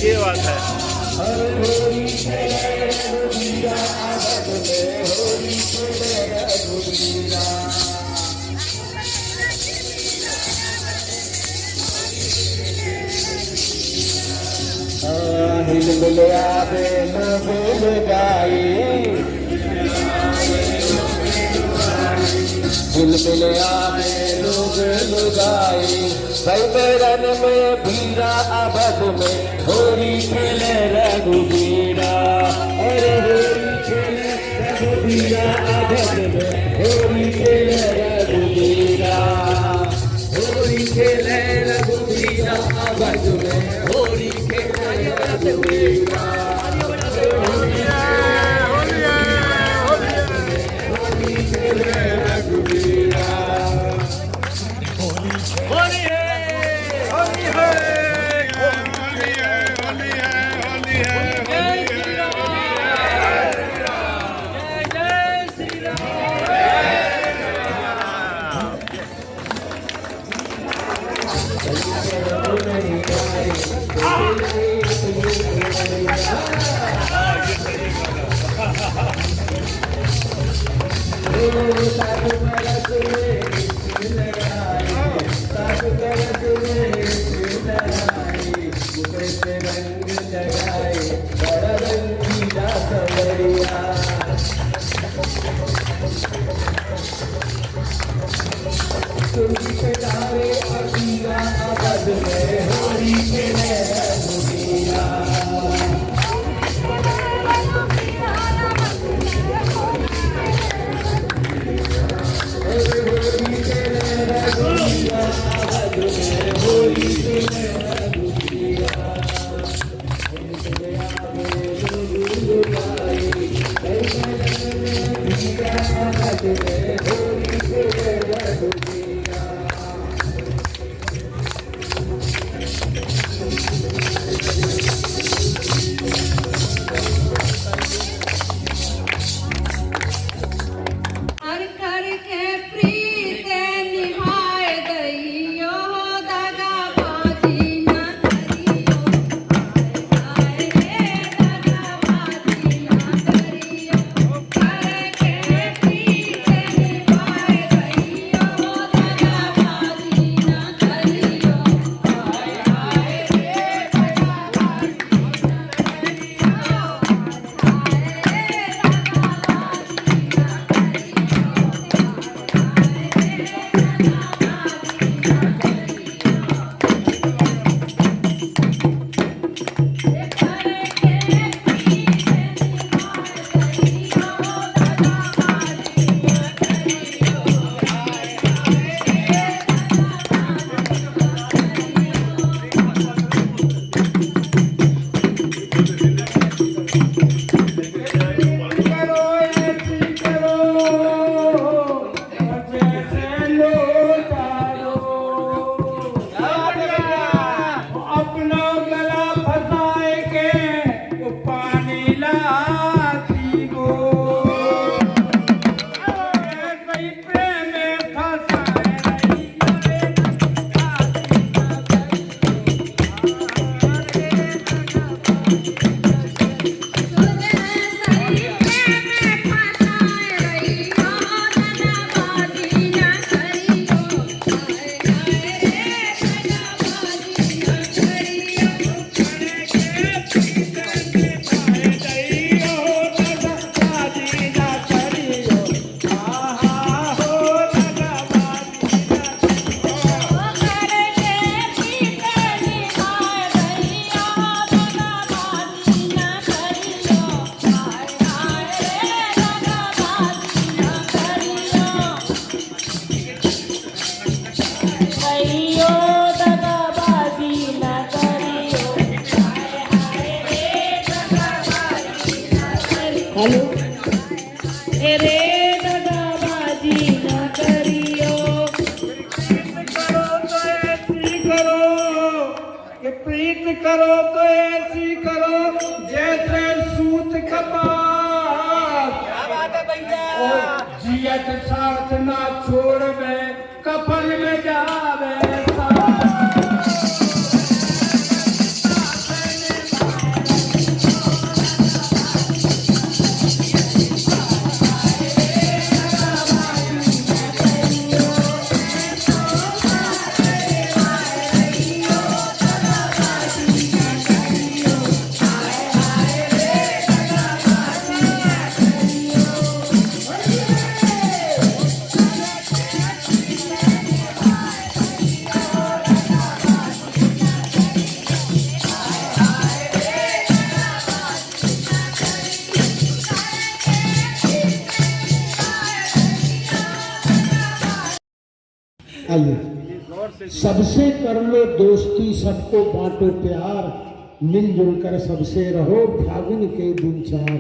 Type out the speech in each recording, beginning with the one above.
ये बात है। हिल मिल आवे न बोल गाई, हिल मिल आवे लोग लुगाई, भाई मेरन में भीरा आबद में होरी खेले रघुबीरा, अरे होरी खेले रघुबीरा आबद में होरी खेले रघुबीरा, होरी खेले रघुबीरा आबद में होरी खेले रघुबीरा। प्रीत करो तो ऐसी करो जैसे सूत कपास, जियत साथ ना छोड़ में कफन में जा सबसे कर लो दोस्ती, सबको बांटो प्यार, मिलजुल कर सबसे रहो, फागुन के दिन चार,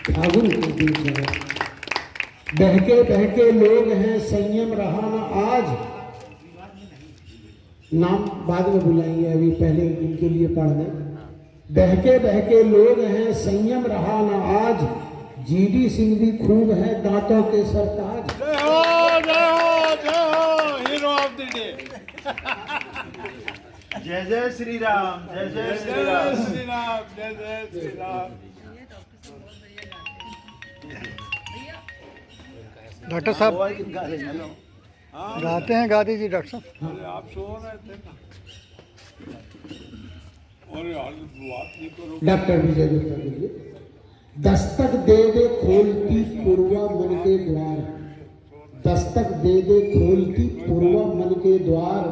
फागुन के दिन चार। बहके बहके लोग हैं, संयम रहा न आज। नाम बाद में बुलाएंगे, अभी पहले इनके लिए पढ़ दें। बहके बहके लोग हैं, संयम रहा न आज, जीडी सिंह भी खूब है, दांतों के सरताज। जय हो जय हो जय हो, हीरो ऑफ द डे। जय जय श्री राम, जय जय श्री राम। जय श्री राम, जय जय श्री राम। डॉक्टर साहब गाते हैं, गा दीजिए डॉक्टर साहब। अरे आप सो रहे थे ना, और यार बात नहीं करो। डॉक्टर विजय गुप्ता बोलिए। दस्तक दे दे खोलती पूर्वा मन के द्वार, दस्तक दे दे खोलती पूर्वा मन के द्वार,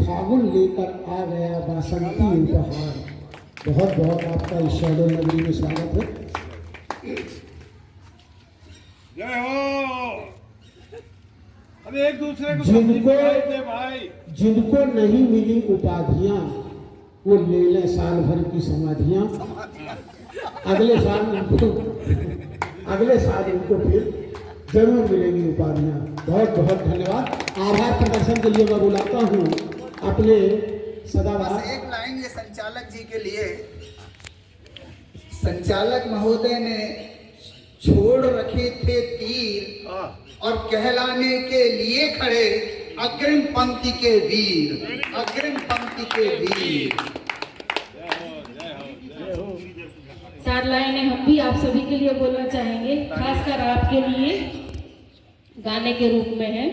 फागुन लेकर आ गया बासंती उपहार। बहुत बहुत आपका इस शैलो नगरी में स्वागत है। जय हो। अरे एक दूसरे को जिनको- समझी बुलाए थे भाई। जिनको नहीं मिली उपाधियां, वो ले लें साल भर की समाधियां। अगले साल उनको फिर जरूर मिलेंगी उपाधियां। बहुत बहुत धन्यवाद। आभार प्रदर्शन के लिए मैं बुलाता हूँ अपने सदाबहार। बस एक लाइन ये संचालक जी के लिए। संचालक महोदय ने छोड़ रखे थे तीर और कहलाने के लिए खड़े अग्रिम पंक्ति के वीर, अग्रिम पंक्ति के वीर। 4 लाइनें हम भी आप सभी के लिए बोलना चाहेंगे, खासकर आपके लिए गाने के रूप में है।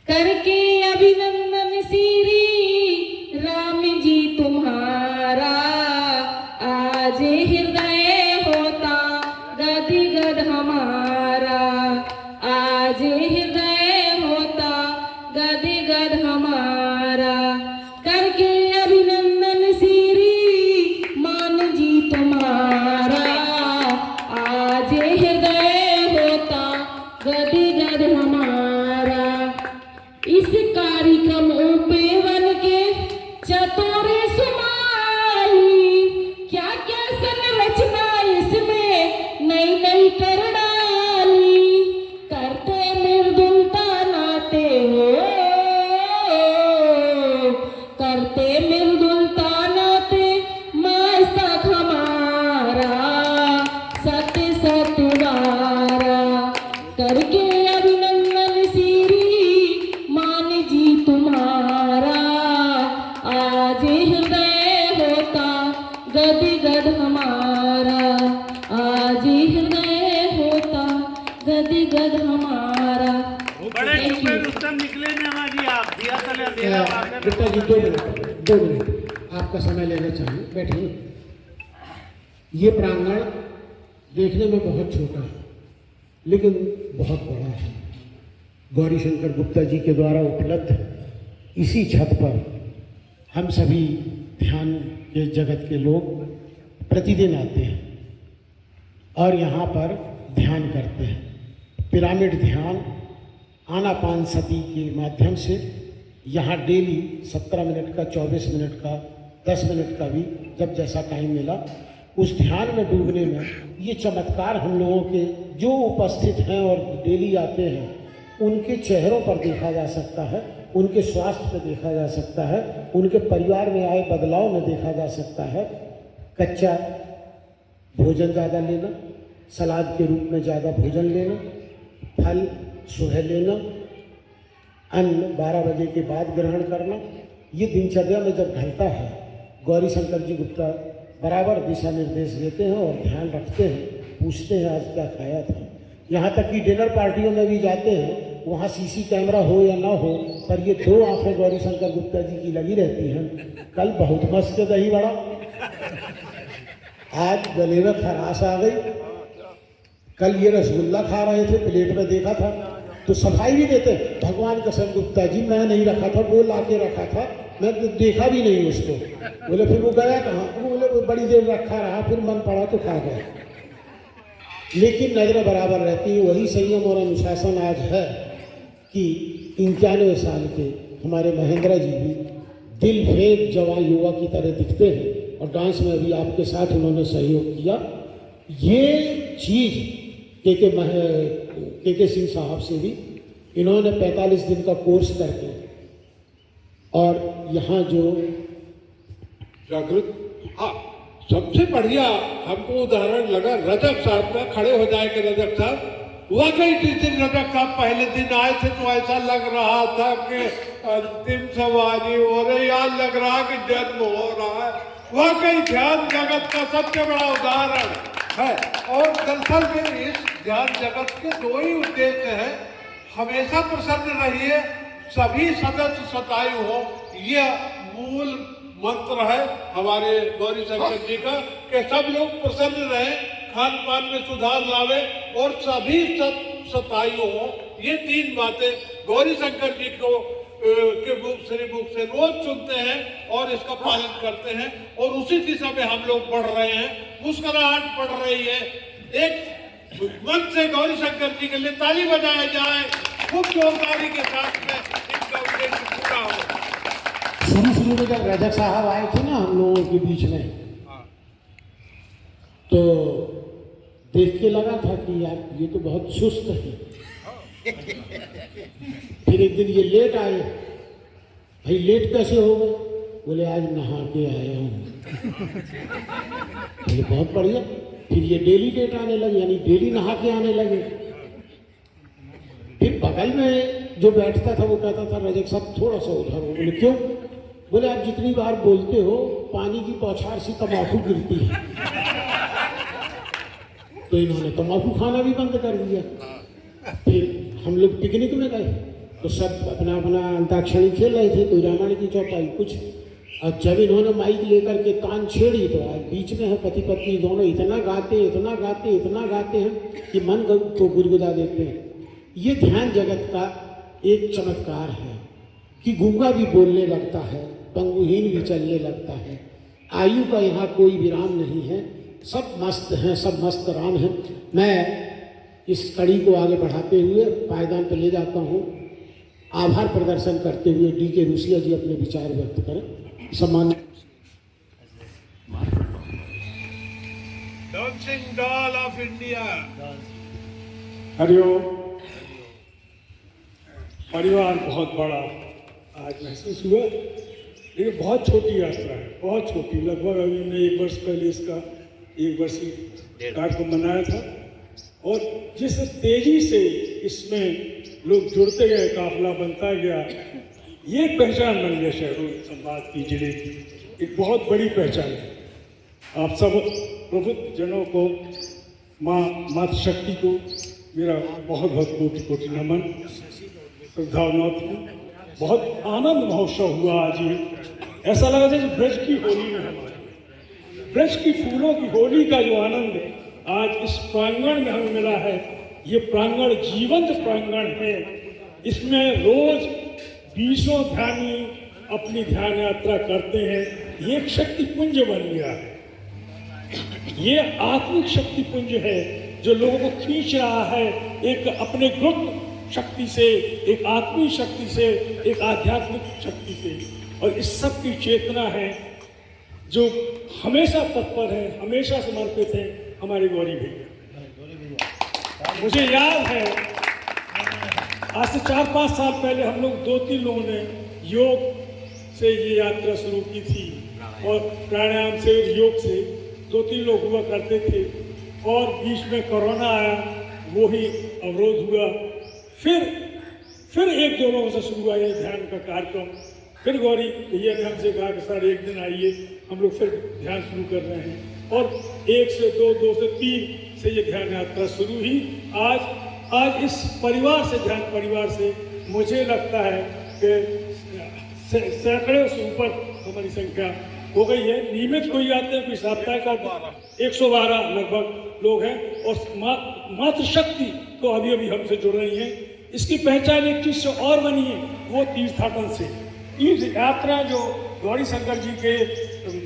करके अभिनंदन श्री राम जी तुम्हारा, आज हृदय होता गदगद हमारा, आज हृदय होता गदगद हमारा। करके अभिनंदन श्री मान जी तुम्हारा, आज हृदय होता गदगद हमारा। इस कार्यक्रम पे बन के चतुरे सुमाई, क्या क्या संरचना इसमें नई नई कर डाली। करते मृदुलता नाते हो, करते मृदुलता नाते मस्तक हमारा, सत्य सतवारा। करके अभिनंदन श्री मान जी तुम्हारा, आज हृदय होता गदगद हमारा, आज हृदय होता गदगद हमारा। बड़े डूबे रुस्तम निकले ने हमारी, आप दिया चले अंधेरा वाकर। गुप्ता जी 2 मिनट आपका समय लेना चाहिए, बैठिए। ये प्रांगण देखने में बहुत छोटा है लेकिन बहुत बड़ा है। गौरी शंकर गुप्ता जी के द्वारा उपलब्ध इसी छत पर हम सभी ध्यान के जगत के लोग प्रतिदिन आते हैं और यहाँ पर ध्यान करते हैं। पिरामिड ध्यान आनापान सती के माध्यम से यहाँ डेली 17 मिनट का, 24 मिनट का, 10 मिनट का भी जब जैसा टाइम मिला उस ध्यान में डूबने में ये चमत्कार हम लोगों के जो उपस्थित हैं और डेली आते हैं उनके चेहरों पर देखा जा सकता है, उनके स्वास्थ्य पर देखा जा सकता है, उनके परिवार में आए बदलाव में देखा जा सकता है। कच्चा भोजन ज़्यादा लेना, सलाद के रूप में ज़्यादा भोजन लेना, फल सुबह लेना, अन्न 12 बजे के बाद ग्रहण करना, ये दिनचर्या में जब ढलता है गौरी शंकर जी गुप्ता बराबर दिशा निर्देश देते हैं और ध्यान रखते हैं, पूछते हैं आज क्या खाया था। यहाँ तक कि डिनर पार्टियों में भी जाते हैं, वहाँ सीसी कैमरा हो या ना हो पर ये 2 आंखें गौरी शंकर गुप्ता जी की लगी रहती हैं। कल बहुत मस्त दही बड़ा, आज गले में खराश आ गई, कल ये रसगुल्ला खा रहे थे, प्लेट में देखा था तो सफाई भी देते। भगवान कसम गुप्ता जी मैं नहीं रखा था, वो ला के रखा था, मैं तो देखा भी नहीं उसको। बोले फिर वो गया कहाँ? बोले वो बड़ी देर रखा रहा, फिर मन पड़ा तो खा गया। लेकिन नजरें बराबर रहती है। वही संयम और अनुशासन आज है कि 91 साल के हमारे महेंद्र जी भी दिल फेंक जवान युवा की तरह दिखते हैं और डांस में भी आपके साथ उन्होंने सहयोग किया। ये चीज़ के सिंह साहब से भी इन्होंने 45 दिन का कोर्स करके और यहाँ जो जागृत, हाँ, सबसे बढ़िया हमको उदाहरण लगा रजक साहब का। खड़े हो जाए कि रजक साहब, वाकई जिस दिन रजक साहब पहले दिन आए थे तो ऐसा लग रहा था कि अंतिम सवारी हो रही, याद लग रहा कि जन्म हो रहा है। वाकई ध्यान जगत का सबसे बड़ा उदाहरण है। और दरअसल में इस ध्यान जगत के दो ही उद्देश्य हैं, हमेशा प्रसन्न रहिए, सभी सदस्य सतायु हो, यह मूल मंत्र है हमारे गौरी शंकर जी का कि सब लोग प्रसन्न रहें, खान पान में सुधार लावे और सभी सतायु हो। ये 3 बातें गौरी शंकर जी को के मुख से रोज सुनते हैं और इसका पालन करते हैं और उसी दिशा में हम लोग बढ़ रहे हैं। मुस्कुराहट बढ़ रही है। एक मन से गौरी शंकर जी के लिए ताली बजाए जाए खूब जोरदारी के साथ में, इनका उद्देश्य पूरा हो। शुरू में जब रजक साहब आए थे ना हम लोगों के बीच में, तो देख के लगा था कि यार ये तो बहुत सुस्त है। फिर एक दिन ये लेट आए, भाई लेट कैसे हो गए? बोले आज नहा के आया हूँ। बोले बहुत बढ़िया। फिर ये डेली लेट आने लगे, यानी डेली नहा के आने लगे। फिर बगल में जो बैठता था वो कहता था रजक साहब थोड़ा सा उधर हो। बोले क्यों? बोले आप जितनी बार बोलते हो पानी की बौछार से तम्बाकू गिरती है। तो इन्होंने तम्बाकू खाना भी बंद कर दिया। फिर हम लोग पिकनिक में गए तो सब अपना अपना अंताक्षरी खेल रहे थे, कोई रामायण की चौपाई कुछ। और जब इन्होंने माइक लेकर के कान छेड़ी तो आज बीच में है पति पत्नी दोनों इतना गाते हैं कि मन को गुदगुदा देते हैं। ये ध्यान जगत का एक चमत्कार है कि गूंगा भी बोलने लगता है, पंगुहीन भी चलने लगता है। आयु का यहाँ कोई विराम नहीं है, सब मस्त हैं, सब मस्त राम हैं। मैं इस कड़ी को आगे बढ़ाते हुए पायदान पर ले जाता हूँ। आभार प्रदर्शन करते हुए डी.के. रूसिया जी अपने विचार व्यक्त करें। सम्मान। Dancing doll of India. Hariom. परिवार बहुत बड़ा आज महसूस हुआ, लेकिन बहुत छोटी यात्रा है, बहुत छोटी। लगभग अभी हमने 1 वर्ष पहले इसका 1 वर्षीय कार्यक्रम मनाया था और जिस तेजी से इसमें लोग जुड़ते गए, काफिला बनता गया, ये पहचान बन गया शहडोल संवाद की, जिले की एक बहुत बड़ी पहचान है। आप सब प्रबुद्ध जनों को, माँ मातृशक्ति को मेरा बहुत बहुत कोटि कोटि नमन, श्रद्धावनौत। बहुत आनंद महोत्सव हुआ आज ये। ऐसा लगा जैसे ब्रज की होली में हमारे ब्रज की फूलों की होली का जो आनंद आज इस प्रांगण में हमें मिला है, ये प्रांगण जीवंत प्रांगण है। इसमें रोज 20 ध्यानी अपनी ध्यान यात्रा करते हैं। ये एक शक्ति पुंज बन गया है, ये आत्मिक शक्ति पुंज है जो लोगों को खींच रहा है, एक अपने गुप्त शक्ति से, एक आत्मिक शक्ति से, एक आध्यात्मिक शक्ति से। और इस सब की चेतना है जो हमेशा तत्पर है, हमेशा समर्पित है, हमारे गौरी भैया। मुझे याद है आज से 4-5 साल पहले हम लोग 2-3 लोगों ने योग से ये यात्रा शुरू की थी और प्राणायाम से, योग से 2-3 लोग हुआ करते थे और बीच में कोरोना आया, वो ही अवरोध हुआ। फिर 1-2 लोगों से शुरू हुआ ये ध्यान का कार्यक्रम। फिर गौरी भैया ने हमसे कहा कि सर एक दिन आइए, हम लोग फिर ध्यान शुरू कर रहे हैं और 1 से 2, 2 से 3 से ये ध्यान यात्रा शुरू हुई। आज इस परिवार से, ध्यान परिवार से मुझे लगता है कि सैकड़ों से ऊपर हमारी संख्या हो गई है। नियमित कोई आते हैं, कोई साप्ताहिक आते हैं, 112 लगभग लोग हैं। और मातृशक्ति तो अभी हमसे जुड़ रही हैं। इसकी पहचान एक चीज से और बनी है, वो तीर्थाटन से। तीर्थ यात्रा जो गौरी शंकर जी के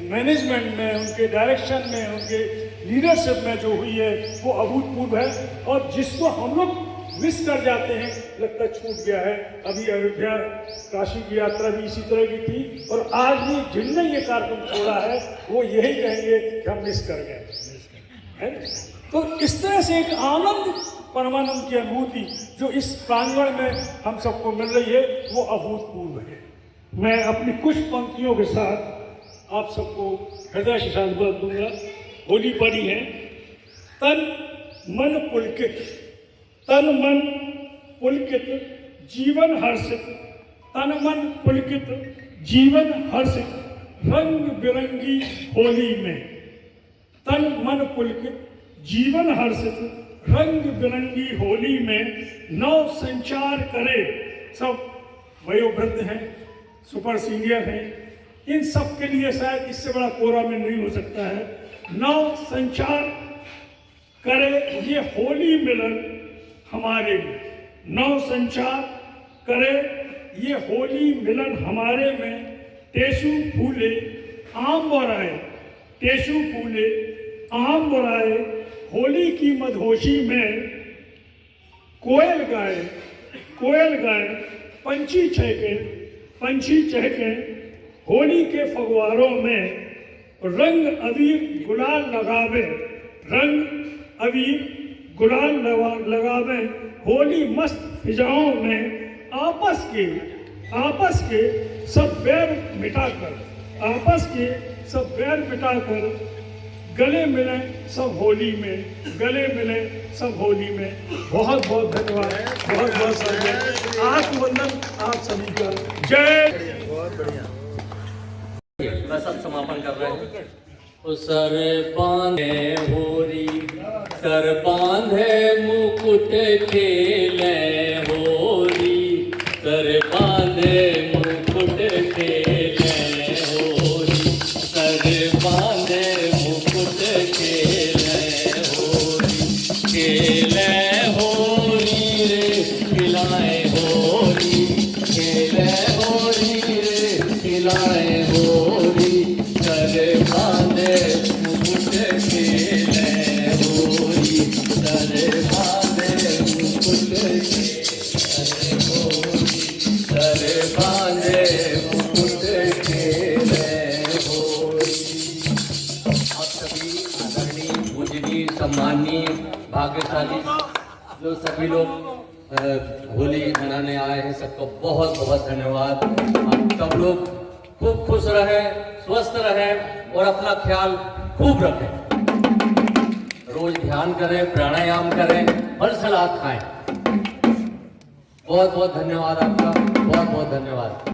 मैनेजमेंट में, उनके डायरेक्शन में, उनके लीडरशिप में जो हुई है वो अभूतपूर्व है और जिसको हम लोग मिस कर जाते हैं, लगता है छूट गया है। अभी अयोध्या काशी की यात्रा भी इसी तरह की थी, और आज भी जिनने ये कार्यक्रम छोड़ा है वो यही कहेंगे कि हम मिस कर गए, है ना? तो इस तरह से एक आनंद, परमानंद की अनुभूति जो इस प्रांगण में हम सबको मिल रही है वो अभूतपूर्व है। मैं अपनी कुछ पंक्तियों के साथ आप सबको हृदय से साधुवाद दूंगा। होली पड़ी है, तन मन पुलकित, तन मन पुलकित जीवन हर्षित, तन मन पुलकित जीवन हर्षित, रंग बिरंगी होली में, तन मन पुलकित जीवन हर्षित, रंग बिरंगी होली में नव संचार करे। सब वयोवृद्ध हैं, सुपर सीनियर हैं, इन सब के लिए शायद इससे बड़ा कोरा में नहीं हो सकता है। नव संचार करे ये होली मिलन हमारे में, नव संचार करे ये होली मिलन हमारे में। टेसु फूले आम बराए, टेसु फूले आम बराए, होली की मधोशी में कोयल गाए, कोयल गाए, पंछी चहके, पंछी चहके, होली के फगवारों में रंग अबीर गुलाल लगावे, रंग अबीर गुलाल लगावे, होली मस्त फिजाओं में आपस के सब बैर मिटाकर, आपस के सब बैर मिटाकर गले मिले सब होली में, गले मिले सब होली में। बहुत बहुत धन्यवाद, बहुत बहुत धन्यवाद। आत्मवंदन आप सभी का। जय। मैं सब समापन कर रहे हैं। सर बांधे होरी, सर बांधे मुकुट खेले होरी, सर बांधे मुकुट खेले होरी, सर बांधे मुकुट खेले होरी, खेले होरी रे खिलाए होरी, खेले होरी रे खिलाए होरी, सर बांधे मुकुट खेले होरी, सर बांधे मुकुट खेले होरी, सर बांधे मुकुट खेले होरी। आप सभी आदरणीय, पूजनीय, सम्माननीय, भाग्यशाली जो सभी लोग होली मनाने आए हैं, सबको बहुत बहुत धन्यवाद। आप सब लोग खूब खुश रहें, स्वस्थ रहें और अपना ख्याल खूब रखें। रोज ध्यान करें, प्राणायाम करें, फल सलाद खाएं। बहुत बहुत धन्यवाद आपका, बहुत बहुत धन्यवाद।